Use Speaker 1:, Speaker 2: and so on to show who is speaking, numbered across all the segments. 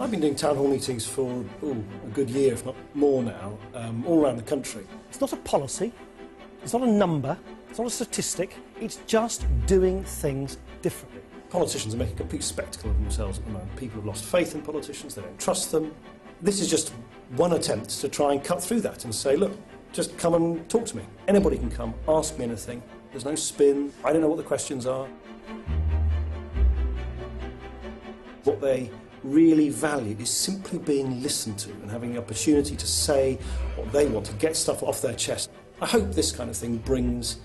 Speaker 1: I've been doing town hall meetings for a good year, if not more now, all around the country.
Speaker 2: It's not a policy, it's not a number, it's not a statistic, it's just doing things differently.
Speaker 1: Politicians are making a complete spectacle of themselves at the moment. People have lost faith in politicians, they don't trust them. This is just one attempt to try and cut through that and say, look, just come and talk to me. Anybody can come, ask me anything. There's no spin, I don't know what the questions are. What they really value is simply being listened to and having the opportunity to say what they want, to get stuff off their chest. I hope this kind of thing brings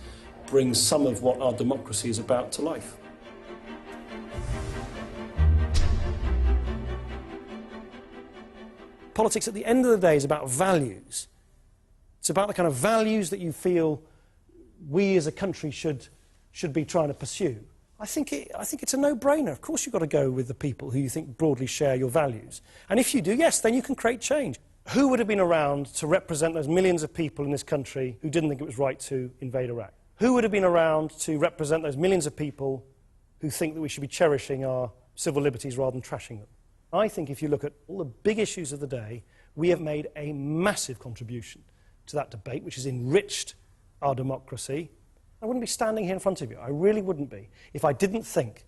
Speaker 1: some of what our democracy is about to life.
Speaker 2: Politics at the end of the day is about values. It's about the kind of values that you feel we as a country should be trying to pursue. I think it's a no-brainer. Of course you've got to go with the people who you think broadly share your values. And if you do, yes, then you can create change. Who would have been around to represent those millions of people in this country who didn't think it was right to invade Iraq? Who would have been around to represent those millions of people who think that we should be cherishing our civil liberties rather than trashing them? I think if you look at all the big issues of the day, we have made a massive contribution to that debate, which has enriched our democracy. I wouldn't be standing here in front of you, I really wouldn't be, if I didn't think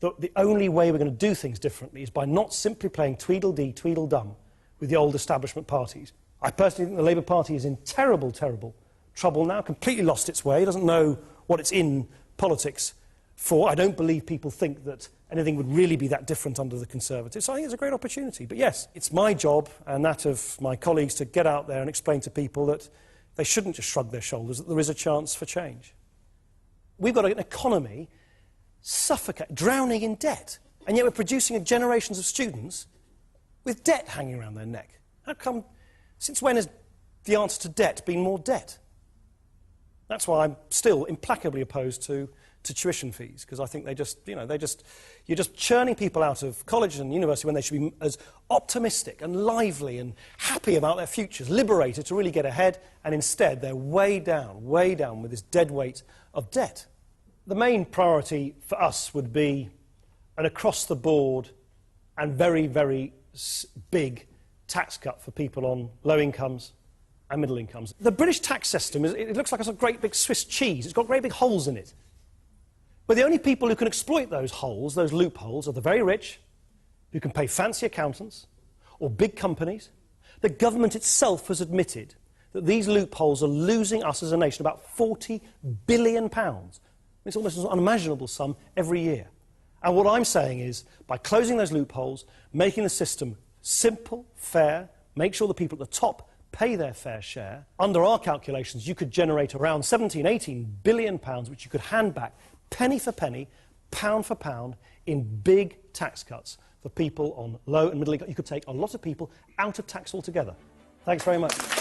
Speaker 2: that the only way we're going to do things differently is by not simply playing Tweedledee, Tweedledum with the old establishment parties. I personally think the Labour Party is in terrible, terrible trouble now, completely lost its way, doesn't know what it's in politics for. I don't believe people think that anything would really be that different under the Conservatives. So I think it's a great opportunity. But yes, it's my job and that of my colleagues to get out there and explain to people that they shouldn't just shrug their shoulders, that there is a chance for change. We've got an economy drowning in debt, and yet we're producing generations of students with debt hanging around their neck. How come, since when has the answer to debt been more debt? That's why I'm still implacably opposed to tuition fees, because I think you're just churning people out of college and university when they should be as optimistic and lively and happy about their futures, liberated to really get ahead, and instead they're way down with this dead weight of debt. The main priority for us would be an across-the-board and very, very big tax cut for people on low incomes and middle incomes. The British tax system, it looks like a great big Swiss cheese. It's got great big holes in it. But the only people who can exploit those holes, those loopholes, are the very rich, who can pay fancy accountants, or big companies. The government itself has admitted that these loopholes are losing us as a nation about £40 billion. It's almost an unimaginable sum every year. And what I'm saying is, by closing those loopholes, making the system simple, fair, make sure the people at the top pay their fair share, under our calculations, you could generate around 18 billion pounds, which you could hand back penny for penny, pound for pound, in big tax cuts for people on low and middle income. You could take a lot of people out of tax altogether. Thanks very much.